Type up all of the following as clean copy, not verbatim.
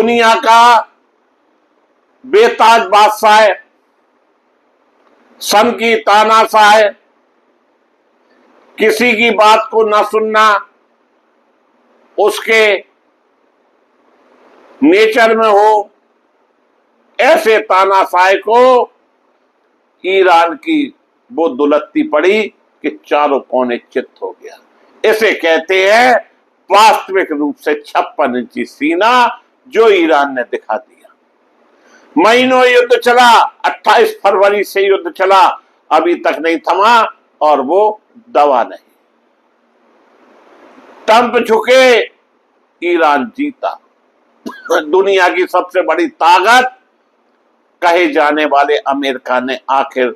दुनिया का बेताज बादशाह है, सन की तानाशाह है, किसी की बात को ना सुनना उसके नेचर में हो, ऐसे तानाशाह को ईरान की वो दुलत्ती पड़ी कि चारों कोने चित्त हो गया। इसे कहते हैं वास्तविक रूप से 56 इंची सीना जो ईरान ने दिखा दिया। महीनों युद्ध चला, 28 फरवरी से युद्ध चला, अभी तक नहीं थमा और वो दवा नहीं। ट्रंप झुके, ईरान जीता। दुनिया की सबसे बड़ी ताकत कहे जाने वाले अमेरिका ने आखिर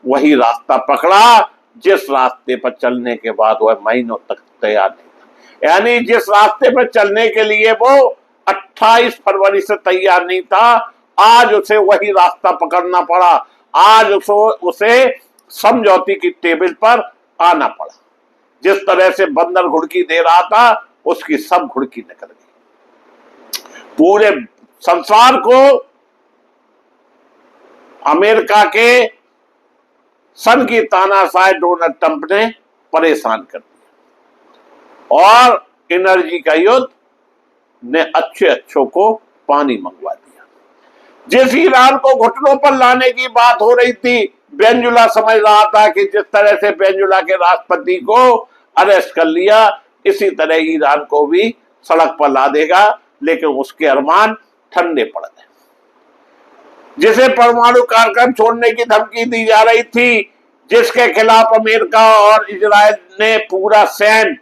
वही रास्ता पकड़ा जिस रास्ते पर चलने के बाद वह महीनों तक तैयार नहीं था। यानी जिस रास्ते पर चलने के लिए वो 28 फरवरी से तैयार नहीं था, आज उसे वही रास्ता पकड़ना पड़ा। आज उसे समझौते की टेबल पर आना पड़ा। जिस तरह से बंदर घुड़की दे रहा था, उसकी सब घुड़की निकल गई। पूरे संसार को अमेरिका के सन की तानाशाह डोनाल्ड ट्रंप ने परेशान कर दिया और एनर्जी का युद्ध ने अच्छों को पानी मंगवा दिया। जिस ईरान को घुटनों पर लाने की बात हो रही थी, वेनेजुला समझ रहा था कि जिस तरह से वेनेजुला के राष्ट्रपति को अरेस्ट कर लिया, इसी तरह ईरान को भी सड़क पर ला देगा, लेकिन उसके अरमान ठंडे पड़ गए। जिसे परमाणु कार्यक्रम छोड़ने की धमकी दी जा रही थी, जिसके खिलाफ अमेरिका और इजराइल ने पूरा सैन्य,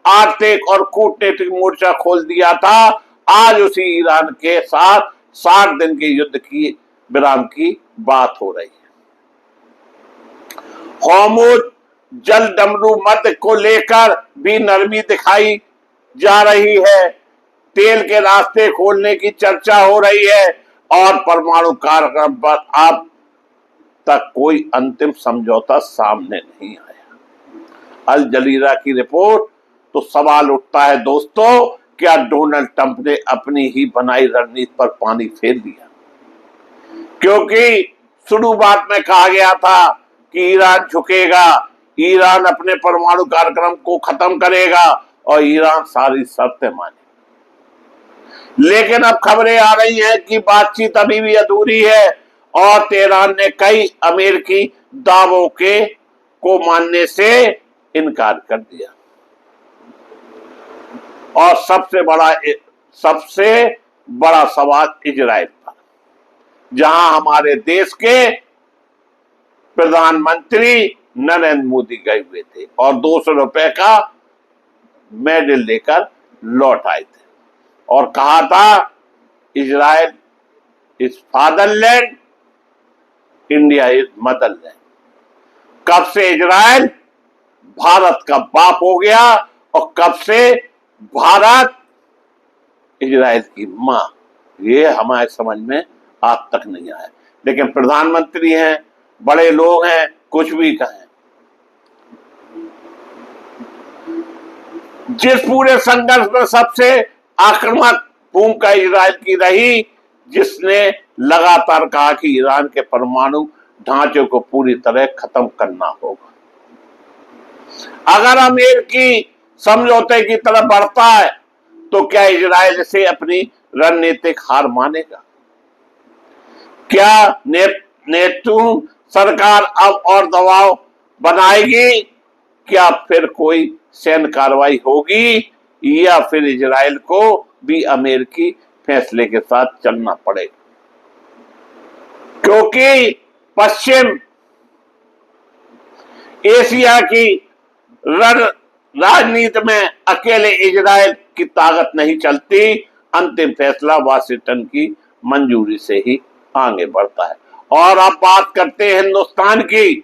आर्थिक और कूटनीतिक मोर्चा खोल दिया था, आज उसी ईरान के साथ 60 दिन के युद्ध की विराम की बात हो रही है। होर्मुज जल डमरू मध्य को लेकर भी नरमी दिखाई जा रही है। तेल के रास्ते खोलने की चर्चा हो रही है और परमाणु कार्यक्रम पर अब तक कोई अंतिम समझौता सामने नहीं आया। अल जजीरा की रिपोर्ट तो सवाल उठता है दोस्तों, क्या डोनाल्ड ट्रंप ने अपनी ही बनाई रणनीति पर पानी फेर दिया? क्योंकि शुरुआत में कहा गया था कि ईरान झुकेगा, ईरान अपने परमाणु कार्यक्रम को खत्म करेगा और ईरान सारी शर्तें माने। लेकिन अब खबरें आ रही हैं कि बातचीत अभी भी अधूरी है और तेहरान ने कई अमेरिकी दावों को मानने से इनकार कर दिया। और सबसे बड़ा सवाल इजराइल पर, जहां हमारे देश के प्रधानमंत्री नरेंद्र मोदी गए हुए थे और 200 रुपए का मेडल लेकर लौट आए थे और कहा था Israel is fatherland, India is Motherland. कब से इजराइल भारत का बाप हो गया और कब से भारत इजराइल की मां, ये हमारे समझ में आज तक नहीं आया। लेकिन प्रधानमंत्री हैं, बड़े लोग हैं, कुछ भी कहें। जिस पूरे संघर्ष में सबसे आक्रामक भूमिका इजराइल की रही, जिसने लगातार कहा कि ईरान के परमाणु ढांचे को पूरी तरह खत्म करना होगा। अगर अमेरिकी समझौते की तरफ बढ़ता है तो क्या इजराइल से अपनी रणनीतिक हार मानेगा? क्या नेतन्याहू सरकार अब और दबाव बनाएगी? क्या फिर कोई सैन्य कार्रवाई होगी या फिर इजराइल को भी अमेरिकी फैसले के साथ चलना पड़ेगा? क्योंकि पश्चिम एशिया की राजनीति में अकेले इजराइल की ताकत नहीं चलती। अंतिम फैसला वाशिंगटन की मंजूरी से ही आगे बढ़ता है। और अब बात करते हैं हिंदुस्तान की।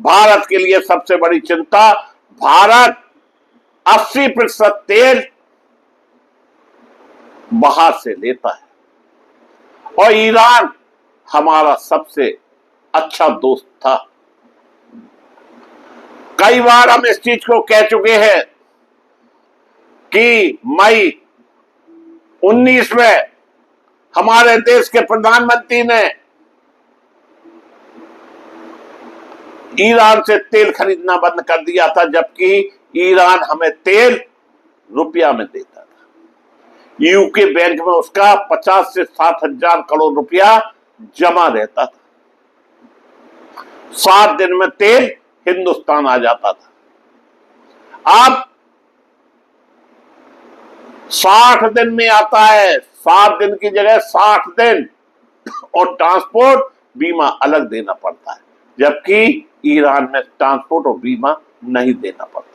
भारत के लिए सबसे बड़ी चिंता, भारत 80% तेल बाहर से लेता है और ईरान हमारा सबसे अच्छा दोस्त था। कई बार हम इस चीज को कह चुके हैं कि मई 19 में हमारे देश के प्रधानमंत्री ने ईरान से तेल खरीदना बंद कर दिया था, जबकि ईरान हमें तेल रुपया में देता था। यूके बैंक में उसका 50 से 60 हजार करोड़ रुपया जमा रहता था। 7 दिन में तेल हिंदुस्तान आ जाता था। अब 60 दिन में आता है, 7 दिन की जगह 60 दिन, और ट्रांसपोर्ट बीमा अलग देना पड़ता है, जबकि ईरान में ट्रांसपोर्ट और बीमा नहीं देना पड़ता।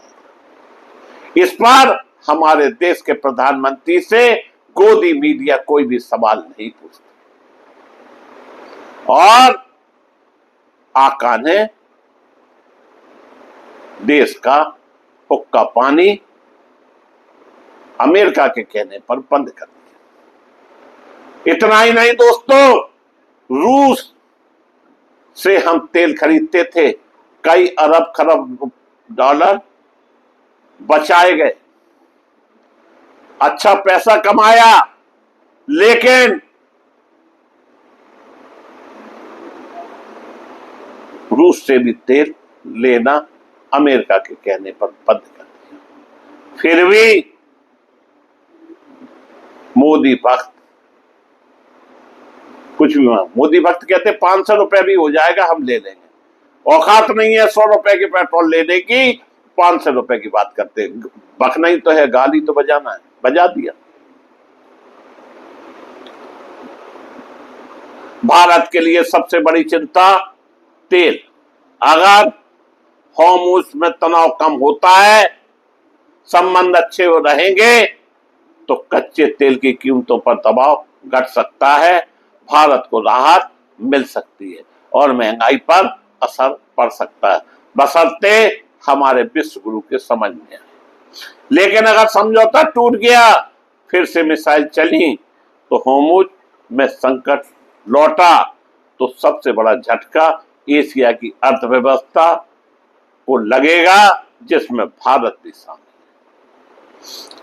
इस पर हमारे देश के प्रधानमंत्री से गोदी मीडिया कोई भी सवाल नहीं पूछती, और आका ने देश का हुक्का पानी अमेरिका के कहने पर बंद कर दिया। इतना ही नहीं दोस्तों, रूस से हम तेल खरीदते थे, कई अरब खरब डॉलर बचाए गए, अच्छा पैसा कमाया, लेकिन रूस से भी तेल लेना अमेरिका के कहने पर बंद कर दिया। फिर भी मोदी भक्त, कुछ भी मोदी भक्त कहते 500 रुपए भी हो जाएगा हम ले लेंगे, औकात नहीं है 100 रुपए की पेट्रोल लेने की, 500 रुपए की बात करते। बकना ही तो है, गाली तो बजाना है, बजा दिया। भारत के लिए सबसे बड़ी चिंता तेल। अगर होर्मुज में तनाव कम होता है, संबंध अच्छे हो रहेंगे, तो कच्चे तेल की कीमतों पर दबाव घट सकता है, भारत को राहत मिल सकती है और महंगाई पर असर पड़ सकता है, बशर्ते हमारे विश्व गुरु के समझ में आए। लेकिन अगर समझौता टूट गया, फिर से मिसाइल चली, तो होर्मुज में संकट लौटा, तो सबसे बड़ा झटका एशिया की अर्थव्यवस्था को लगेगा, जिसमें भारत भी शामिल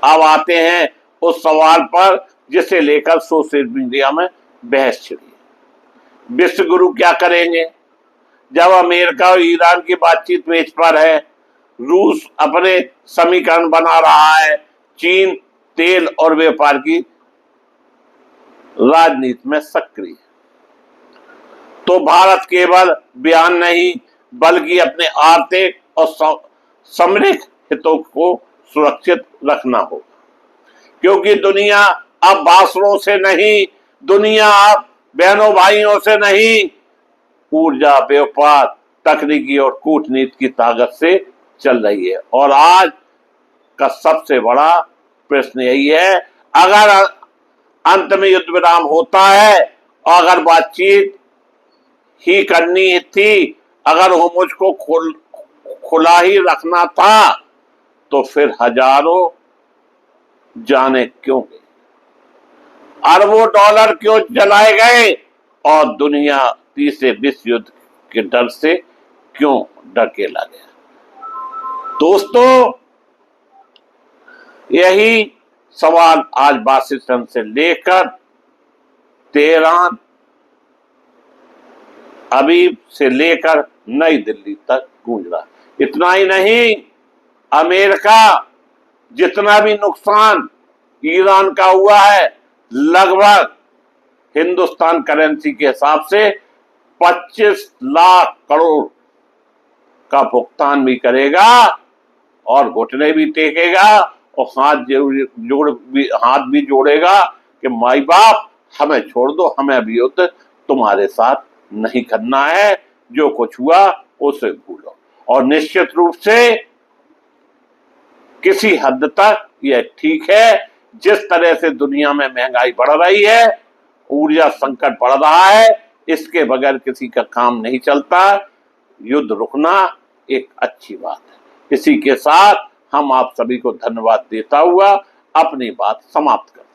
है। अब आते हैं उस सवाल पर जिसे लेकर सोशल मीडिया में बहस छिड़ी। विश्व गुरु क्या करेंगे जब अमेरिका और ईरान की बातचीत मेज पर है, रूस अपने समीकरण बना रहा है, चीन तेल और व्यापार की राजनीति में सक्रिय है, तो भारत केवल बयान नहीं बल्कि अपने आर्थिक और सामरिक हितों को सुरक्षित रखना होगा, क्योंकि दुनिया अब भाषणों से नहीं, दुनिया अब बहनों भाइयों से नहीं, ऊर्जा, व्यापार, तकनीकी और कूटनीति की ताकत से चल रही है। और आज का सबसे बड़ा प्रश्न यही है, अगर अंत में युद्ध विराम होता है और अगर बातचीत ही करनी थी, अगर होर्मुज को खुला ही रखना था, तो फिर हजारों जाने क्यों गए, अरबों डॉलर क्यों जलाए गए, और दुनिया तीसरे विश्व युद्ध के डर से क्यों ढकेला गया। दोस्तों, यही सवाल आज वाशिंगटन से लेकर तेहरान, अबीब से लेकर नई दिल्ली तक गूंज रहा। इतना ही नहीं, अमेरिका जितना भी नुकसान ईरान का हुआ है, लगभग हिंदुस्तान करेंसी के हिसाब से 25 लाख करोड़ का भुगतान भी करेगा और घुटने भी टेकेगा और हाथ भी जोड़ेगा कि माई बाप हमें छोड़ दो, हमें अभी युद्ध तुम्हारे साथ नहीं करना है, जो कुछ हुआ उसे भूलो। और निश्चित रूप से किसी हद तक यह ठीक है, जिस तरह से दुनिया में महंगाई बढ़ रही है, ऊर्जा संकट बढ़ रहा है, इसके बगैर किसी का काम नहीं चलता। युद्ध रुकना एक अच्छी बात है। इसी के साथ हम आप सभी को धन्यवाद देता हुआ अपनी बात समाप्त करते हैं।